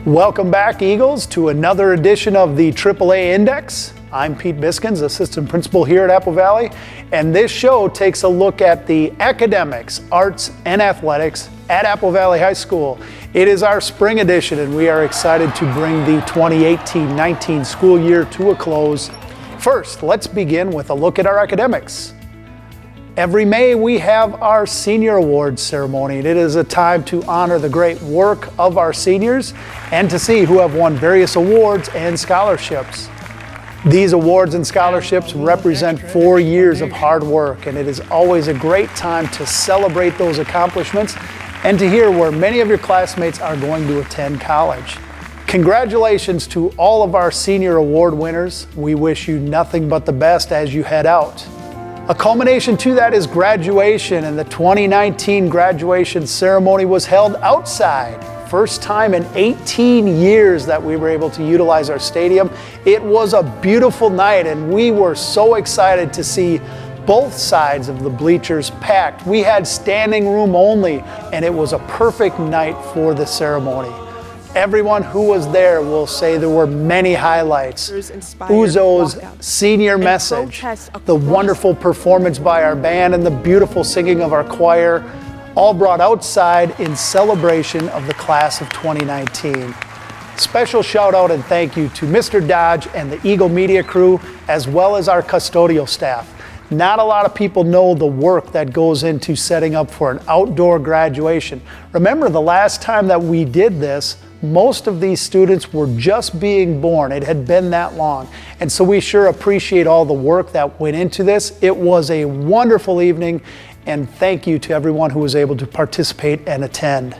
Welcome back, Eagles, to another edition of the AAA Index. I'm Pete Biskins, Assistant Principal here at Apple Valley, and this show takes a look at the academics, arts, and athletics at Apple Valley High School. It is our spring edition, and we are excited to bring the 2018-19 school year to a close. First, let's begin with a look at our academics. Every May, we have our Senior Awards ceremony, and it is a time to honor the great work of our seniors and to see who have won various awards and scholarships. These awards and scholarships represent 4 years of hard work, and it is always a great time to celebrate those accomplishments and to hear where many of your classmates are going to attend college. Congratulations to all of our Senior Award winners. We wish you nothing but the best as you head out. A culmination to that is graduation, and the 2019 graduation ceremony was held outside. First time in 18 years that we were able to utilize our stadium. It was a beautiful night, and we were so excited to see both sides of the bleachers packed. We had standing room only, and it was a perfect night for the ceremony. Everyone who was there will say there were many highlights. Uzo's senior message, the wonderful performance by our band, and the beautiful singing of our choir, all brought outside in celebration of the class of 2019. Special shout out and thank you to Mr. Dodge and the Eagle Media crew, as well as our custodial staff. Not a lot of people know the work that goes into setting up for an outdoor graduation. Remember, the last time that we did this, most of these students were just being born. It had been that long. And so we sure appreciate all the work that went into this. It was a wonderful evening, and thank you to everyone who was able to participate and attend.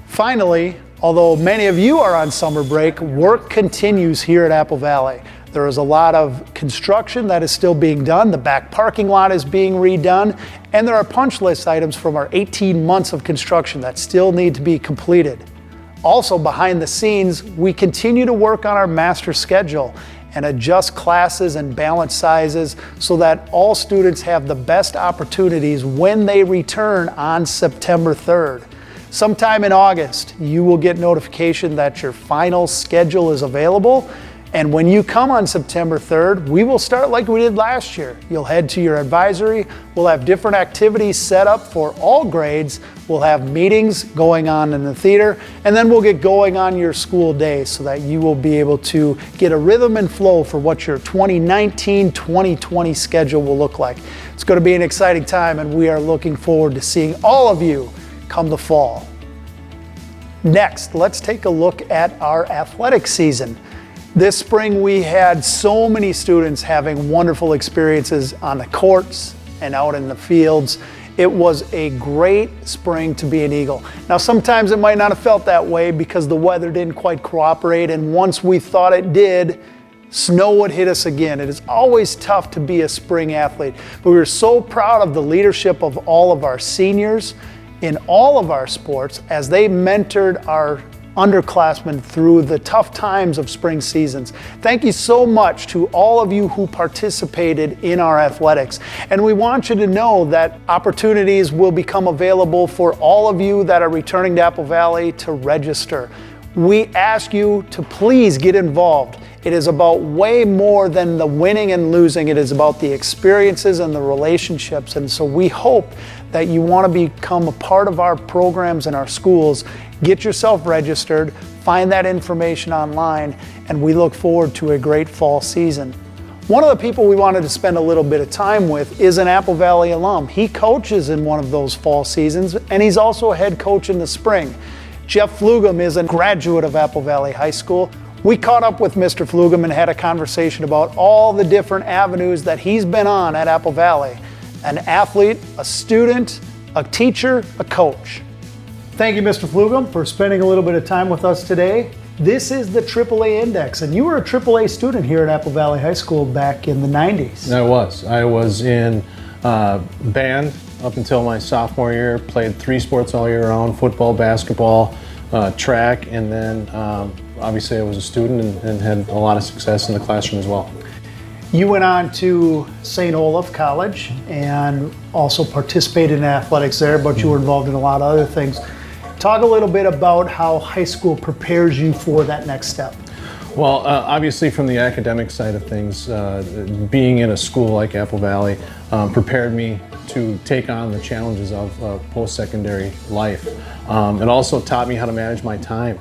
Finally, although many of you are on summer break, work continues here at Apple Valley. There is a lot of construction that is still being done. The back parking lot is being redone, and there are punch list items from our 18 months of construction that still need to be completed. Also, behind the scenes, we continue to work on our master schedule and adjust classes and balance sizes so that all students have the best opportunities when they return on September 3rd. Sometime in August, you will get notification that your final schedule is available. And when you come on September 3rd, we will start like we did last year. You'll head to your advisory. We'll have different activities set up for all grades. We'll have meetings going on in the theater, and then we'll get going on your school day so that you will be able to get a rhythm and flow for what your 2019-2020 schedule will look like. It's going to be an exciting time, and we are looking forward to seeing all of you come the fall. Next, let's take a look at our athletic season. This spring, we had so many students having wonderful experiences on the courts and out in the fields. It was a great spring to be an Eagle. Now, sometimes it might not have felt that way because the weather didn't quite cooperate, and once we thought it did, snow would hit us again. It is always tough to be a spring athlete, but we were so proud of the leadership of all of our seniors in all of our sports as they mentored our underclassmen through the tough times of spring seasons. Thank you so much to all of you who participated in our athletics. And we want you to know that opportunities will become available for all of you that are returning to Apple Valley to register. We ask you to please get involved. It is about way more than the winning and losing. It is about the experiences and the relationships. And so we hope that you want to become a part of our programs in our schools. Get yourself registered, find that information online, and we look forward to a great fall season. One of the people we wanted to spend a little bit of time with is an Apple Valley alum. He coaches in one of those fall seasons, and he's also a head coach in the spring. Jeff Flugum is a graduate of Apple Valley High School. We caught up with Mr. Flugum and had a conversation about all the different avenues that he's been on at Apple Valley. An athlete, a student, a teacher, a coach. Thank you, Mr. Flugum, for spending a little bit of time with us today. This is the AAA Index, and you were a AAA student here at Apple Valley High School back in the 90s. I was in band up until my sophomore year, played 3 sports all year round, football, basketball, track, and then obviously I was a student and had a lot of success in the classroom as well. You went on to St. Olaf College and also participated in athletics there, but you were involved in a lot of other things. Talk a little bit about how high school prepares you for that next step. Well, obviously from the academic side of things, being in a school like Apple Valley prepared me to take on the challenges of post-secondary life. It also taught me how to manage my time.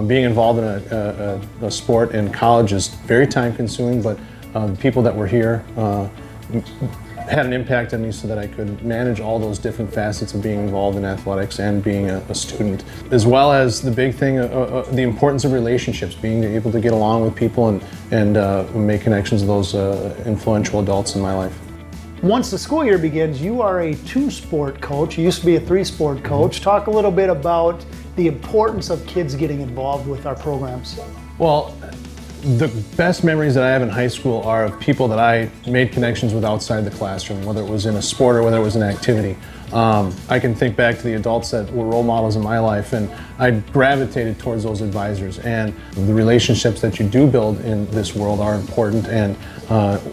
Being involved in a sport in college is very time-consuming, but the people that were here had an impact on me so that I could manage all those different facets of being involved in athletics and being a student, as well as the big thing, the importance of relationships, being able to get along with people and make connections with those influential adults in my life. Once the school year begins, you are a 2-sport coach. You used to be a 3-sport coach. Talk a little bit about the importance of kids getting involved with our programs. Well, the best memories that I have in high school are of people that I made connections with outside the classroom, whether it was in a sport or whether it was an activity. I can think back to the adults that were role models in my life, and I gravitated towards those advisors. And the relationships that you do build in this world are important, and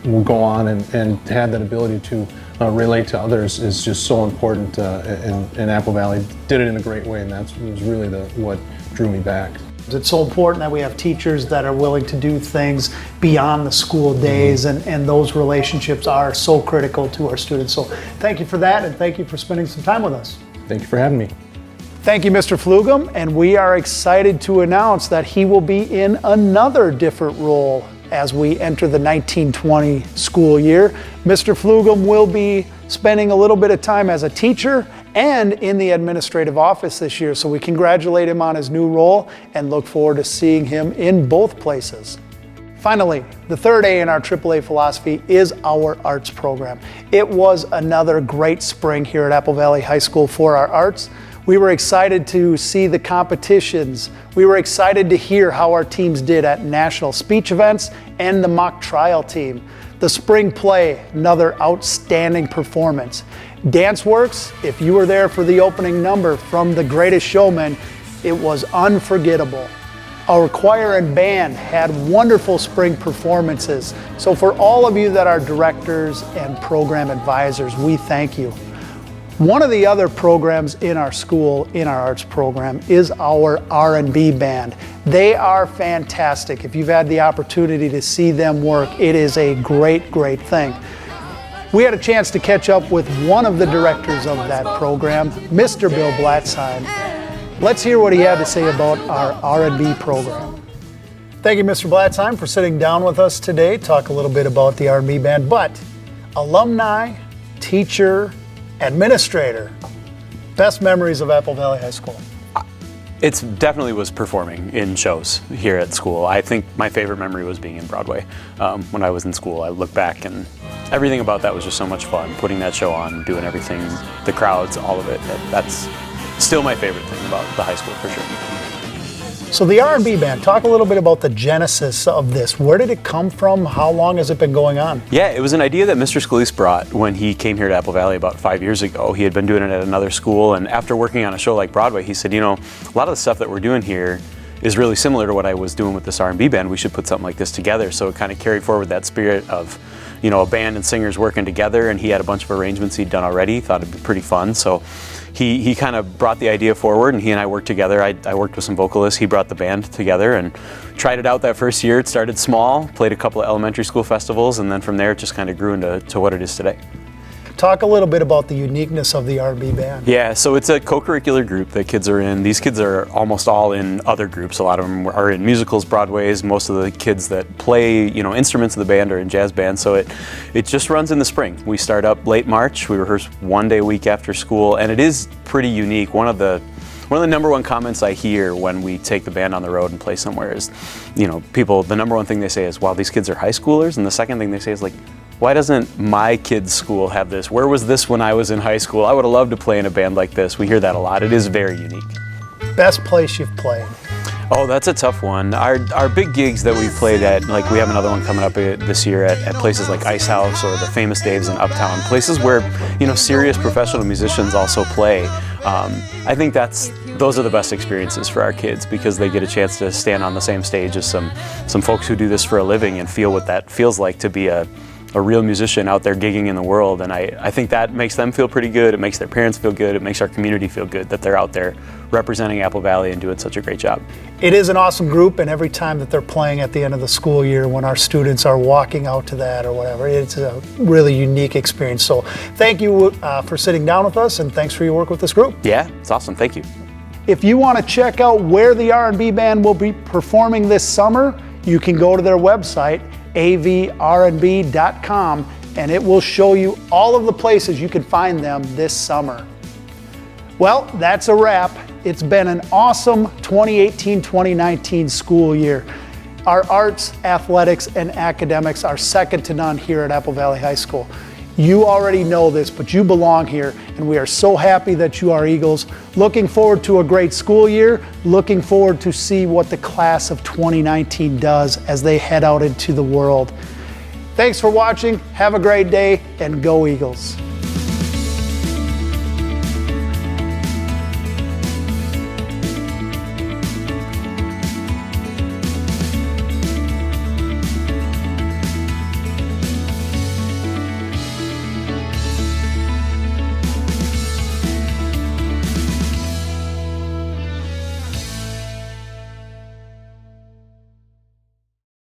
will go on, and to have that ability to relate to others is just so important. And Apple Valley did it in a great way, and that was really what drew me back. It's so important that we have teachers that are willing to do things beyond the school days, and those relationships are so critical to our students. So thank you for that, and thank you for spending some time with us. Thank you for having me. Thank you, Mr. Flugum, and we are excited to announce that he will be in another different role as we enter the 1920 school year. Mr. Flugum will be spending a little bit of time as a teacher and in the administrative office this year. So we congratulate him on his new role and look forward to seeing him in both places. Finally, the third A in our AAA philosophy is our arts program. It was another great spring here at Apple Valley High School for our arts. We were excited to see the competitions. We were excited to hear how our teams did at national speech events and the mock trial team. The spring play, another outstanding performance. DanceWorks, if you were there for the opening number from The Greatest Showman, it was unforgettable. Our choir and band had wonderful spring performances. So for all of you that are directors and program advisors, we thank you. One of the other programs in our school, in our arts program, is our R&B band. They are fantastic. If you've had the opportunity to see them work, it is a great, great thing. We had a chance to catch up with one of the directors of that program, Mr. Bill Blatzheim. Let's hear what he had to say about our R&B program. Thank you, Mr. Blatzheim, for sitting down with us today, talk a little bit about the R&B band, but alumni, teacher, administrator, best memories of Apple Valley High School. It definitely was performing in shows here at school. I think my favorite memory was being in Broadway. When I was in school, I look back and everything about that was just so much fun. Putting that show on, doing everything, the crowds, all of it. That's still my favorite thing about the high school for sure. So the R&B band, talk a little bit about the genesis of this. Where did it come from? How long has it been going on? Yeah, it was an idea that Mr. Scalise brought when he came here to Apple Valley about 5 years ago. He had been doing it at another school, and after working on a show like Broadway, he said, you know, a lot of the stuff that we're doing here is really similar to what I was doing with this R&B band. We should put something like this together. So it kind of carried forward that spirit of, you know, a band and singers working together, and he had a bunch of arrangements he'd done already. Thought it'd be pretty fun. So he kind of brought the idea forward, and he and I worked together. I worked with some vocalists. He brought the band together and tried it out that first year. It started small, played a couple of elementary school festivals, and then from there it just kind of grew into what it is today. Talk a little bit about the uniqueness of the R&B band. Yeah, so it's a co-curricular group that kids are in. These kids are almost all in other groups. A lot of them are in musicals, Broadways. Most of the kids that play, you know, instruments in the band are in jazz bands. So it just runs in the spring. We start up late March. We rehearse one day a week after school, and it is pretty unique. One of the number one comments I hear when we take the band on the road and play somewhere is, you know, people, the number one thing they say is, wow, these kids are high schoolers. And the second thing they say is like, why doesn't my kids' school have this? Where was this when I was in high school? I would have loved to play in a band like this. We hear that a lot. It is very unique. Best place you've played? Oh, that's a tough one. Our big gigs that we've played at, like we have another one coming up this year at places like Ice House or the Famous Dave's in Uptown, places where, you know, serious professional musicians also play. I think those are the best experiences for our kids because they get a chance to stand on the same stage as some folks who do this for a living and feel what that feels like to be a a real musician out there gigging in the world, and I think that makes them feel pretty good. It makes their parents feel good. It makes our community feel good that they're out there representing Apple Valley and doing such a great job. It is an awesome group, and every time that they're playing at the end of the school year, when our students are walking out to that or whatever, it's a really unique experience. So thank you for sitting down with us, and thanks for your work with this group. Yeah, it's awesome. Thank you. If you want to check out where the R&B band will be performing this summer, you can go to their website, avrnb.com, and it will show you all of the places you can find them this summer. Well, that's a wrap. It's been an awesome 2018-2019 school year. Our arts, athletics, and academics are second to none here at Apple Valley High School. You already know this, but you belong here, and we are so happy that you are Eagles. Looking forward to a great school year, looking forward to see what the class of 2019 does as they head out into the world. Thanks for watching, have a great day, and go Eagles.